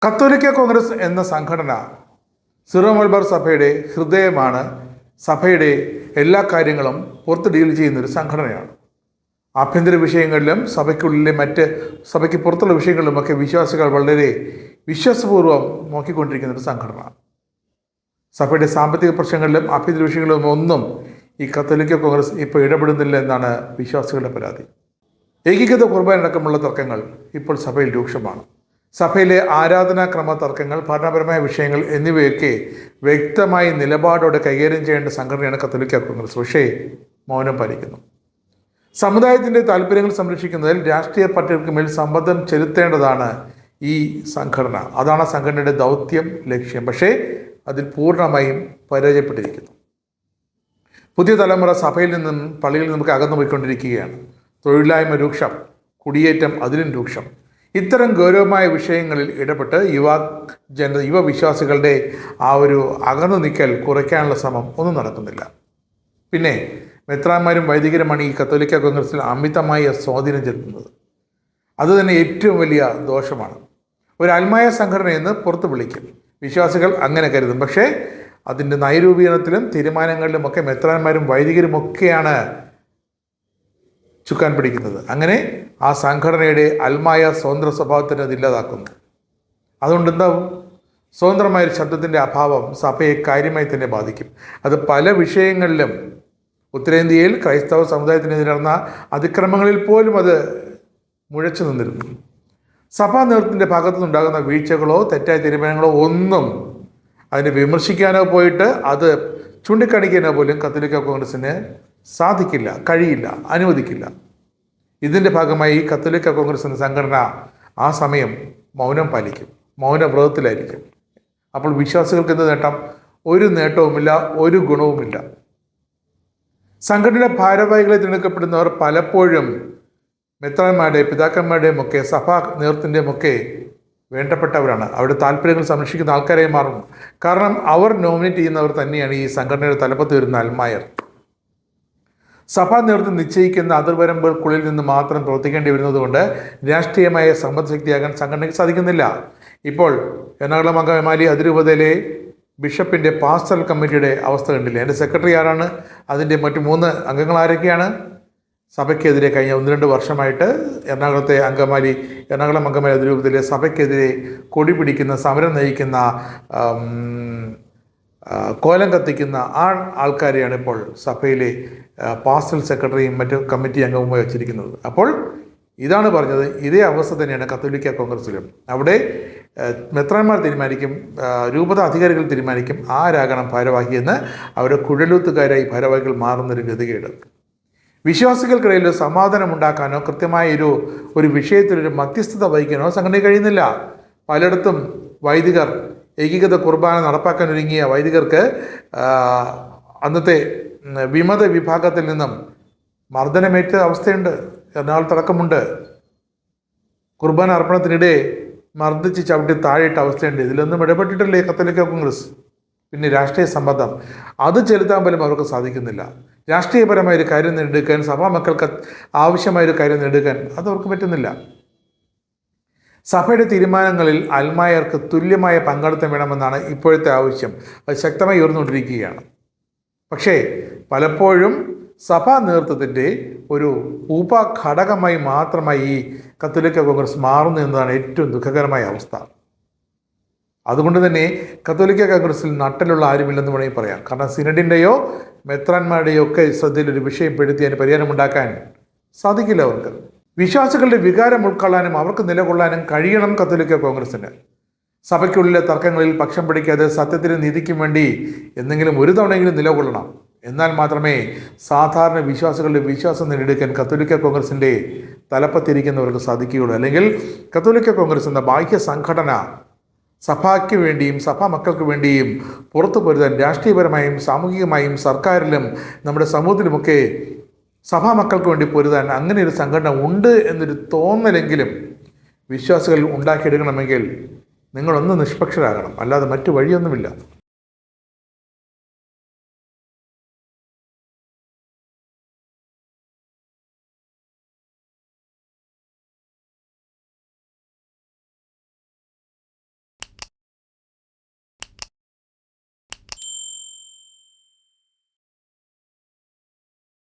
കത്തോലിക്ക കോൺഗ്രസ് എന്ന സംഘടന സിറോ മലബാർ സഭയുടെ ഹൃദയമാണ്. സഭയുടെ എല്ലാ കാര്യങ്ങളും പുറത്ത് ഡീൽ ചെയ്യുന്നൊരു സംഘടനയാണ്. ആഭ്യന്തര വിഷയങ്ങളിലും സഭയ്ക്കുള്ളിലെ സഭയ്ക്ക് പുറത്തുള്ള വിഷയങ്ങളിലുമൊക്കെ വിശ്വാസികൾ വളരെ വിശ്വാസപൂർവ്വം നോക്കിക്കൊണ്ടിരിക്കുന്നൊരു സംഘടന. സഭയുടെ സാമ്പത്തിക പ്രശ്നങ്ങളിലും ആഭ്യന്തര വിഷയങ്ങളിലും ഒന്നും ഈ കത്തോലിക്ക കോൺഗ്രസ് ഇപ്പോൾ ഇടപെടുന്നില്ല എന്നാണ് വിശ്വാസികളുടെ പരാതി. ഏകീകൃത കുർബാന അടക്കമുള്ള തർക്കങ്ങൾ ഇപ്പോൾ സഭയിൽ രൂക്ഷമാണ്. സഭയിലെ ആരാധനാക്രമ തർക്കങ്ങൾ, ഭരണപരമായ വിഷയങ്ങൾ എന്നിവയൊക്കെ വ്യക്തമായി നിലപാടോടെ കൈകാര്യം ചെയ്യേണ്ട സംഘടനയാണ് കത്തോലിക്ക കോൺഗ്രസ്. പക്ഷേ മൗനം പാലിക്കുന്നു. സമുദായത്തിൻ്റെ താല്പര്യങ്ങൾ സംരക്ഷിക്കുന്നതിൽ രാഷ്ട്രീയ പാർട്ടികൾക്ക് മേൽ സമ്മർദ്ദം ചെലുത്തേണ്ടതാണ് ഈ സംഘടന. അതാണ് സംഘടനയുടെ ദൗത്യം, ലക്ഷ്യം. പക്ഷേ അതിൽ പൂർണ്ണമായും പരാജയപ്പെട്ടിരിക്കുന്നു. പുതിയ തലമുറ സഭയിൽ നിന്നും പള്ളിയിൽ നിന്നൊക്കെ അകന്നു പോയിക്കൊണ്ടിരിക്കുകയാണ്. തൊഴിലില്ലായ്മ രൂക്ഷം, കുടിയേറ്റം അതിലും രൂക്ഷം. ഇത്തരം ഗൗരവമായ വിഷയങ്ങളിൽ ഇടപെട്ട് യുവ വിശ്വാസികളുടെ ആ ഒരു അകന്നു നിൽക്കൽ കുറയ്ക്കാനുള്ള ശ്രമം ഒന്നും നടക്കുന്നില്ല. പിന്നെ മെത്രാന്മാരും വൈദികരുമാണ് ഈ കത്തോലിക്ക കോൺഗ്രസിൽ അമിതമായ സ്വാധീനം ചെലുത്തുന്നത്. അതുതന്നെ ഏറ്റവും വലിയ ദോഷമാണ്. ഒരു അൽമായ സംഘടനയെന്ന് പുറത്ത് വിളിക്കും, വിശ്വാസികൾ അങ്ങനെ കരുതും. പക്ഷേ അതിൻ്റെ നയരൂപീകരണത്തിലും തീരുമാനങ്ങളിലുമൊക്കെ മെത്രാന്മാരും വൈദികരുമൊക്കെയാണ് ചുക്കാൻ പിടിക്കുന്നത്. അങ്ങനെ ആ സംഘടനയുടെ അൽമായ സ്വതന്ത്ര സ്വഭാവത്തിന് അത് ഇല്ലാതാക്കുന്നു. അതുകൊണ്ട് എന്താവും? സ്വതന്ത്രമായൊരു ശബ്ദത്തിൻ്റെ അഭാവം സഭയെ കാര്യമായി തന്നെ ബാധിക്കും. അത് പല വിഷയങ്ങളിലും ഉത്തരേന്ത്യയിൽ ക്രൈസ്തവ സമുദായത്തിനെതിരെ നടന്ന അതിക്രമങ്ങളിൽ പോലും അത് മുഴച്ചു നിന്നിരുന്നു. സഭാ നേതൃത്വത്തിൻ്റെ ഭാഗത്തു നിന്നുണ്ടാകുന്ന വീഴ്ചകളോ തെറ്റായ തീരുമാനങ്ങളോ ഒന്നും അതിനെ വിമർശിക്കാനോ പോയിട്ട് അത് ചൂണ്ടിക്കാണിക്കാനോ പോലും കത്തോലിക്ക കോൺഗ്രസിന് സാധിക്കില്ല, കഴിയില്ല, അനുവദിക്കില്ല. ഇതിൻ്റെ ഭാഗമായി കത്തോലിക്ക കോൺഗ്രസ് എന്ന സംഘടന ആ സമയം മൗനം പാലിക്കും, മൗനവ്രതത്തിലായിരിക്കും. അപ്പോൾ വിശ്വാസികൾക്ക് എന്ത് നേട്ടം? ഒരു നേട്ടവുമില്ല, ഒരു ഗുണവുമില്ല. സംഘടനയുടെ ഭാരവാഹികളെ തിരഞ്ഞെടുക്കപ്പെടുന്നവർ പലപ്പോഴും മെത്രാന്മാരുടെയും പിതാക്കന്മാരുടെയും ഒക്കെ സഭാ നേതൃത്വത്തിൻ്റെയും ഒക്കെ വേണ്ടപ്പെട്ടവരാണ്. അവരുടെ താല്പര്യങ്ങൾ സംരക്ഷിക്കുന്ന ആൾക്കാരായി മാറുന്നു. കാരണം അവർ നോമിനേറ്റ് ചെയ്യുന്നവർ തന്നെയാണ് ഈ സംഘടനയുടെ തലപ്പത്ത് വരുന്ന അൽമായർ. സഭാ നേതൃത്വം നിശ്ചയിക്കുന്ന അതിർവരമ്പുകൾക്കുള്ളിൽ നിന്ന് മാത്രം പ്രവർത്തിക്കേണ്ടി വരുന്നതുകൊണ്ട് രാഷ്ട്രീയമായ സമ്പദ്ശക്തിയാകാൻ സംഘടനയ്ക്ക് സാധിക്കുന്നില്ല. ഇപ്പോൾ എറണാകുളം അങ്കമാലി അതിരൂപതയിലെ ബിഷപ്പിൻ്റെ പാസ്റ്ററൽ കമ്മിറ്റിയുടെ അവസ്ഥ കണ്ടില്ലേ? എൻ്റെ സെക്രട്ടറി ആരാണ്? അതിൻ്റെ മറ്റു 3 അംഗങ്ങൾ ആരൊക്കെയാണ്? സഭയ്ക്കെതിരെ കഴിഞ്ഞ 1-2 വർഷമായിട്ട് എറണാകുളം അങ്കമാലി അതിരൂപതയിലെ സഭയ്ക്കെതിരെ കൊടി പിടിക്കുന്ന, സമരം നയിക്കുന്ന, കോലം കത്തിക്കുന്ന ആൾക്കാരെയാണ് ഇപ്പോൾ സഭയിലെ പാസ്റ്ററൽ സെക്രട്ടറിയും മറ്റു കമ്മിറ്റി അംഗവുമായി വച്ചിരിക്കുന്നത്. അപ്പോൾ ഇതാണ് പറഞ്ഞത്. ഇതേ അവസ്ഥ തന്നെയാണ് കത്തോലിക്ക കോൺഗ്രസിലും. അവിടെ മെത്രാന്മാർ തീരുമാനിക്കും, രൂപത അധികാരികൾ തീരുമാനിക്കും ആരാകണം ഭാരവാഹിയെന്ന്. അവരുടെ കുഴലൂത്തുകാരായി ഭാരവാഹികൾ മാറുന്നൊരു ഗതികേട്. വിശ്വാസികൾക്കിടയിൽ സമാധാനം ഉണ്ടാക്കാനോ കൃത്യമായ ഒരു വിഷയത്തിലൊരു മധ്യസ്ഥത വഹിക്കാനോ സംഘടനയ്ക്ക് കഴിയുന്നില്ല. പലയിടത്തും വൈദികർ ഏകീകൃത കുർബാന നടപ്പാക്കാൻ ഒരുങ്ങിയ വൈദികർക്ക് അന്നത്തെ വിമത വിഭാഗത്തിൽ നിന്നും മർദ്ദനമേറ്റ അവസ്ഥയുണ്ട്. എറണാകുളത്തടക്കമുണ്ട്. കുർബാന അർപ്പണത്തിനിടെ മർദ്ദിച്ച് ചവിട്ടി താഴെയിട്ട അവസ്ഥയുണ്ട്. ഇതിലൊന്നും ഇടപെട്ടിട്ടില്ലേ കത്തോലിക്ക കോൺഗ്രസ്? പിന്നെ രാഷ്ട്രീയ സമ്മർദ്ദം അത് ചെലുത്താൻ പോലും അവർക്ക് സാധിക്കുന്നില്ല. രാഷ്ട്രീയപരമായൊരു കാര്യം നേടിയെടുക്കാൻ, സഭാ മക്കൾക്ക് ആവശ്യമായൊരു കാര്യം നേടിയെടുക്കാൻ അതവർക്ക് പറ്റുന്നില്ല. സഭയുടെ തീരുമാനങ്ങളിൽ അൽമായർക്ക് തുല്യമായ പങ്കാളിത്തം വേണമെന്നാണ് ഇപ്പോഴത്തെ ആവശ്യം. അത് ശക്തമായി ഉയർന്നുകൊണ്ടിരിക്കുകയാണ്. പക്ഷേ പലപ്പോഴും സഭാ നേതൃത്വത്തിൻ്റെ ഒരു ഉപഘടകമായി മാത്രമായി ഈ കത്തോലിക്ക കോൺഗ്രസ് മാറുന്നു എന്നതാണ് ഏറ്റവും ദുഃഖകരമായ അവസ്ഥ. അതുകൊണ്ട് തന്നെ കത്തോലിക്ക കോൺഗ്രസിൽ നട്ടലുള്ള ആരുമില്ലെന്ന് വേണമെങ്കിൽ പറയാം. കാരണം സിനഡിൻ്റെയോ മെത്രാന്മാരുടെയോ ഒക്കെ ശ്രദ്ധയിലൊരു വിഷയം പെടുത്തി അതിന് പരിഹാരമുണ്ടാക്കാൻ സാധിക്കില്ല അവർക്ക്. വിശ്വാസികളുടെ വികാരം ഉൾക്കൊള്ളാനും അവർക്ക് നിലകൊള്ളാനും കഴിയണം കത്തോലിക്ക കോൺഗ്രസിന്. സഭയ്ക്കുള്ളിലെ തർക്കങ്ങളിൽ പക്ഷം പിടിക്കാതെ സത്യത്തിനും നീതിക്കും വേണ്ടി എന്തെങ്കിലും ഒരു തവണയെങ്കിലും നിലകൊള്ളണം. എന്നാൽ മാത്രമേ സാധാരണ വിശ്വാസികളുടെ വിശ്വാസം നേടിയെടുക്കാൻ കത്തോലിക്ക കോൺഗ്രസിൻ്റെ തലപ്പത്തിരിക്കുന്നവർക്ക് സാധിക്കുകയുള്ളൂ. അല്ലെങ്കിൽ കത്തോലിക്ക കോൺഗ്രസ് എന്ന ബാഹ്യ സംഘടന സഭയ്ക്ക് വേണ്ടിയും സഭാ മക്കൾക്ക് വേണ്ടിയും പുറത്തു പൊരുതാൻ രാഷ്ട്രീയപരമായും സാമൂഹികമായും സർക്കാരിലും നമ്മുടെ സമൂഹത്തിലുമൊക്കെ സഭാ മക്കൾക്ക് വേണ്ടി പൊരുതാൻ അങ്ങനെ ഒരു സംഘടന ഉണ്ട് എന്നൊരു തോന്നലെങ്കിലും വിശ്വാസികൾ ഉണ്ടാക്കിയെടുക്കണമെങ്കിൽ നിങ്ങളൊന്ന് നിഷ്പക്ഷരാകണം. അല്ലാതെ മറ്റു വഴിയൊന്നുമില്ല.